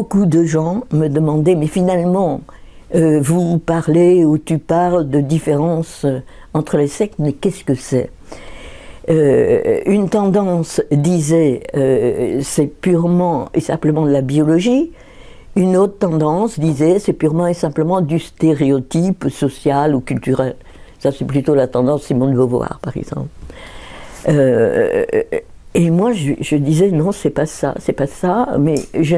beaucoup de gens me demandaient, mais finalement, vous parlez ou tu parles de différence entre les sectes, mais qu'est-ce que c'est? Une tendance disait c'est purement et simplement de la biologie, une autre tendance disait c'est purement et simplement du stéréotype social ou culturel. Ça c'est plutôt la tendance Simone de Beauvoir par exemple. Et moi je disais non c'est pas ça, mais je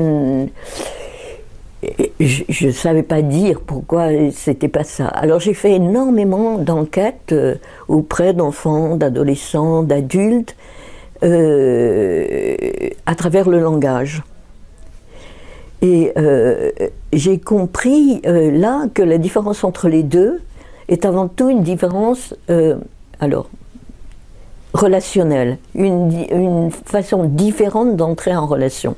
ne savais pas dire pourquoi c'était pas ça. Alors j'ai fait énormément d'enquêtes auprès d'enfants, d'adolescents, d'adultes, à travers le langage. Et j'ai compris là que la différence entre les deux est avant tout une différence relationnelle, une façon différente d'entrer en relation.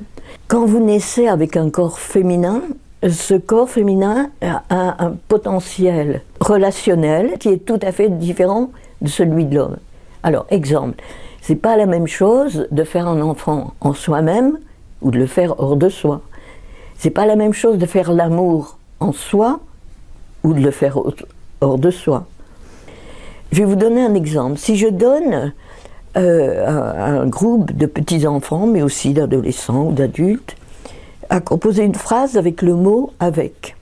Quand vous naissez avec un corps féminin, ce corps féminin a un potentiel relationnel qui est tout à fait différent de celui de l'homme. Alors, exemple, c'est pas la même chose de faire un enfant en soi-même ou de le faire hors de soi. C'est pas la même chose de faire l'amour en soi ou de le faire hors de soi. Je vais vous donner un exemple. Si je donne un groupe de petits-enfants, mais aussi d'adolescents ou d'adultes, à composer une phrase avec le mot « avec ».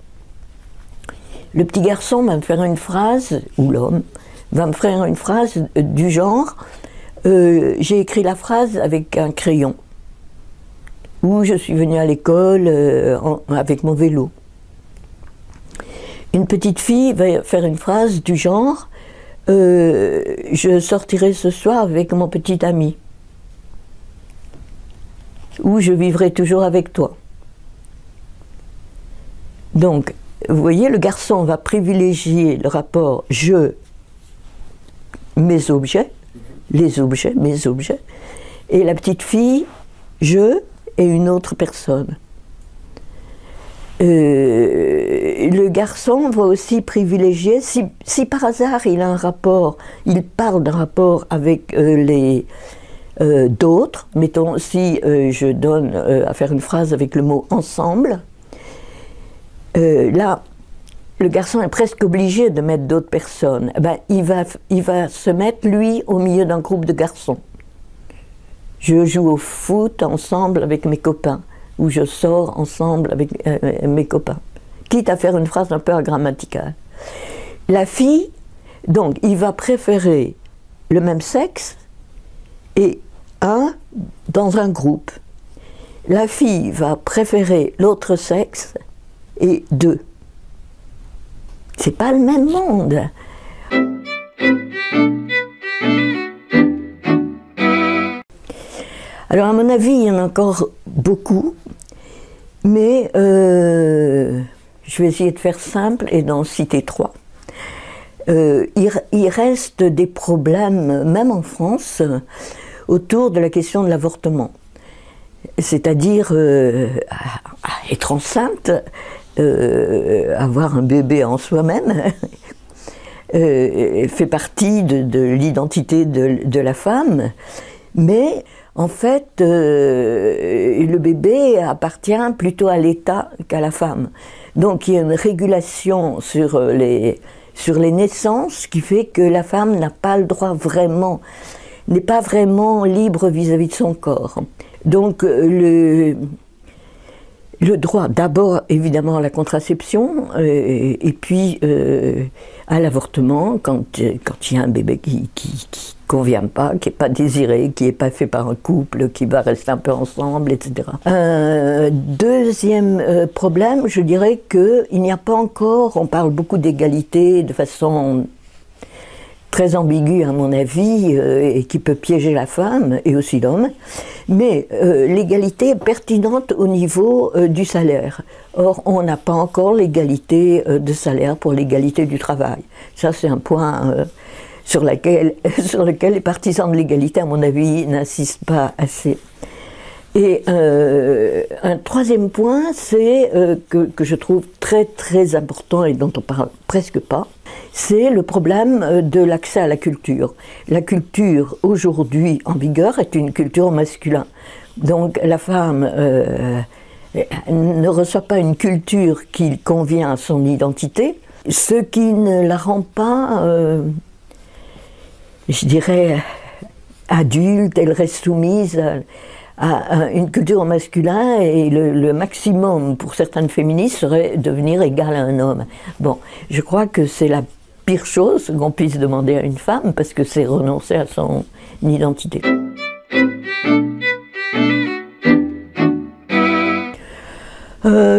Le petit garçon va me faire une phrase, ou l'homme, va me faire une phrase du genre « j'ai écrit la phrase avec un crayon » ou « je suis venu à l'école avec mon vélo ». Une petite fille va faire une phrase du genre je sortirai ce soir avec mon petit ami. Ou je vivrai toujours avec toi. Donc, vous voyez, le garçon va privilégier le rapport je, mes objets, les objets, mes objets, et la petite fille, je et une autre personne. Le garçon va aussi privilégier, si par hasard il a un rapport, il parle d'un rapport avec d'autres, mettons si je donne à faire une phrase avec le mot ensemble, là le garçon est presque obligé de mettre d'autres personnes. Eh ben, il va se mettre lui au milieu d'un groupe de garçons. Je joue au foot ensemble avec mes copains. Où je sors ensemble avec mes copains, quitte à faire une phrase un peu agrammaticale. La fille, donc, il va préférer le même sexe et un dans un groupe. La fille va préférer l'autre sexe et deux. C'est pas le même monde. Alors, à mon avis, il y en a encore beaucoup, mais je vais essayer de faire simple et d'en citer trois. Il reste des problèmes, même en France, autour de la question de l'avortement. C'est-à-dire être enceinte, avoir un bébé en soi-même, fait partie de l'identité de la femme, mais en fait, le bébé appartient plutôt à l'État qu'à la femme. Donc il y a une régulation sur les naissances qui fait que la femme n'a pas le droit vraiment, n'est pas vraiment libre vis-à-vis de son corps. Donc le droit d'abord évidemment à la contraception et puis à l'avortement quand il y a un bébé qui convient pas, qui n'est pas désiré, qui n'est pas fait par un couple, qui va rester un peu ensemble, etc. Deuxième problème, je dirais qu'il n'y a pas encore, on parle beaucoup d'égalité de façon très ambiguë à mon avis, et qui peut piéger la femme et aussi l'homme, mais l'égalité est pertinente au niveau du salaire. Or, on n'a pas encore l'égalité de salaire pour l'égalité du travail. Ça, c'est un point sur lequel les partisans de l'égalité, à mon avis, n'insistent pas assez. Et un troisième point, c'est que je trouve très très important et dont on parle presque pas, c'est le problème de l'accès à la culture. La culture aujourd'hui en vigueur est une culture masculine. Donc la femme ne reçoit pas une culture qui convient à son identité, ce qui ne la rend pas, je dirais, adulte. Elle reste soumise à une culture masculine, et le maximum pour certaines féministes serait devenir égale à un homme. Bon, je crois que c'est la pire chose qu'on puisse demander à une femme, parce que c'est renoncer à son identité.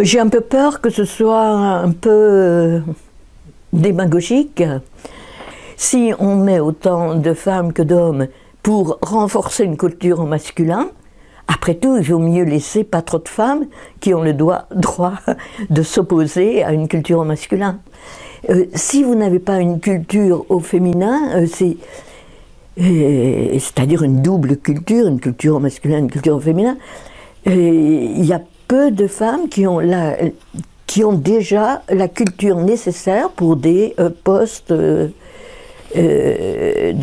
J'ai un peu peur que ce soit un peu démagogique. Si on met autant de femmes que d'hommes pour renforcer une culture au masculin, après tout, il vaut mieux laisser pas trop de femmes qui ont le droit de s'opposer à une culture au masculin. Si vous n'avez pas une culture au féminin, c'est-à-dire une double culture, une culture au masculin, une culture au féminin, il y a peu de femmes qui ont déjà la culture nécessaire pour des postes de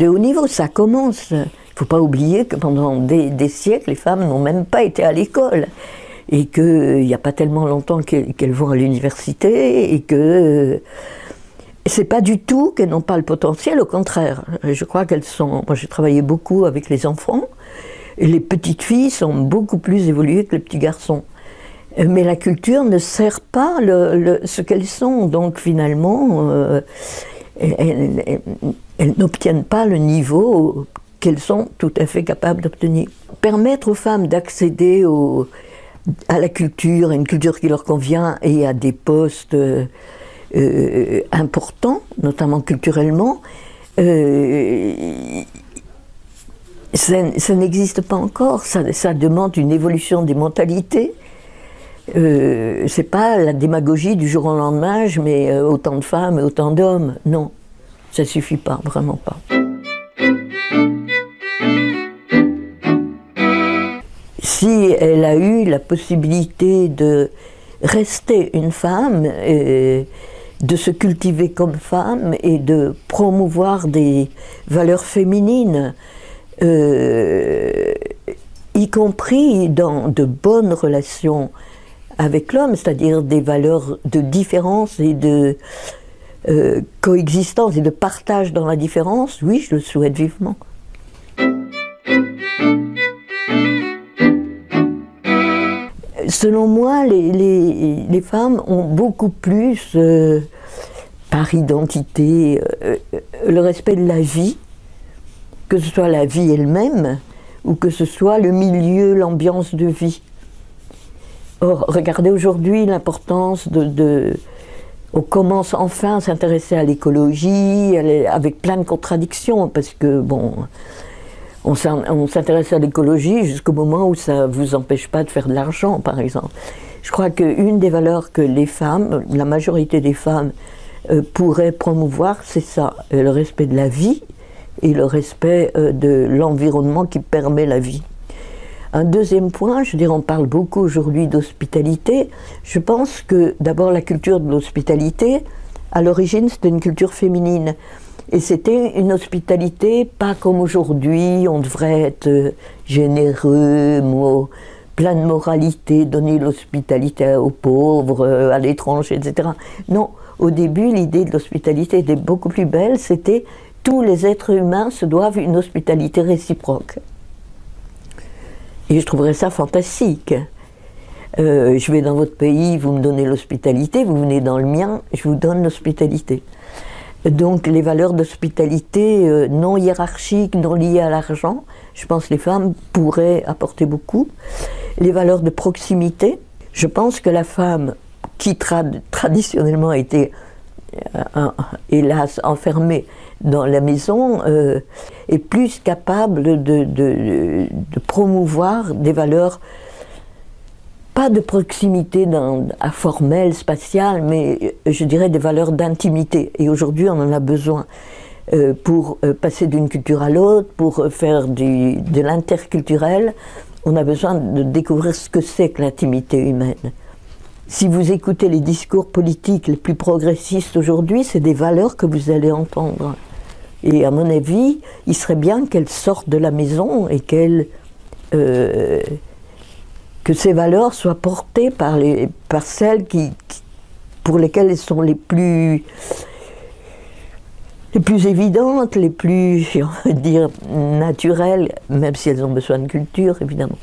haut niveau. Ça commence. Il ne faut pas oublier que pendant des siècles, les femmes n'ont même pas été à l'école. Et qu'il n'y a pas tellement longtemps qu'elles vont à l'université, et que c'est pas du tout qu'elles n'ont pas le potentiel, au contraire. Je crois qu'elles sont... Moi, j'ai travaillé beaucoup avec les enfants, et les petites filles sont beaucoup plus évoluées que les petits garçons. Mais la culture ne sert pas ce qu'elles sont, donc finalement, elles n'obtiennent pas le niveau qu'elles sont tout à fait capables d'obtenir. Permettre aux femmes d'accéder à la culture, à une culture qui leur convient, et à des postes importants, notamment culturellement, ça n'existe pas encore. Ça demande une évolution des mentalités. C'est pas la démagogie du jour au lendemain, je mets autant de femmes et autant d'hommes. Non, ça suffit pas, vraiment pas. Si elle a eu la possibilité de rester une femme, de se cultiver comme femme et de promouvoir des valeurs féminines, y compris dans de bonnes relations avec l'homme, c'est-à-dire des valeurs de différence et de coexistence et de partage dans la différence, oui, je le souhaite vivement. Selon moi, les femmes ont beaucoup plus, par identité, le respect de la vie, que ce soit la vie elle-même, ou que ce soit le milieu, l'ambiance de vie. Or, regardez aujourd'hui l'importance on commence enfin à s'intéresser à l'écologie, avec plein de contradictions, parce que, bon, on s'intéresse à l'écologie jusqu'au moment où ça ne vous empêche pas de faire de l'argent, par exemple. Je crois qu'une des valeurs que les femmes, la majorité des femmes, pourraient promouvoir, c'est ça, le respect de la vie et le respect de l'environnement qui permet la vie. Un deuxième point, je veux dire, on parle beaucoup aujourd'hui d'hospitalité. Je pense que d'abord la culture de l'hospitalité, à l'origine c'était une culture féminine. Et c'était une hospitalité pas comme aujourd'hui, on devrait être généreux, plein de moralité, donner l'hospitalité aux pauvres, à l'étranger, etc. Non, au début l'idée de l'hospitalité était beaucoup plus belle, c'était tous les êtres humains se doivent une hospitalité réciproque. Et je trouverais ça fantastique. Je vais dans votre pays, vous me donnez l'hospitalité, vous venez dans le mien, je vous donne l'hospitalité. Donc les valeurs d'hospitalité non hiérarchiques, non liées à l'argent, je pense que les femmes pourraient apporter beaucoup. Les valeurs de proximité, je pense que la femme qui traditionnellement a été, hélas, enfermée dans la maison, est plus capable de promouvoir des valeurs, pas de proximité formelle, spatiale, mais je dirais des valeurs d'intimité. Et aujourd'hui, on en a besoin pour passer d'une culture à l'autre, pour faire de l'interculturel. On a besoin de découvrir ce que c'est que l'intimité humaine. Si vous écoutez les discours politiques les plus progressistes aujourd'hui, c'est des valeurs que vous allez entendre. Et à mon avis, il serait bien qu'elles sortent de la maison et qu'elles que ces valeurs soient portées par celles pour lesquelles elles sont les plus évidentes, les plus, on va dire, naturelles, même si elles ont besoin de culture, évidemment.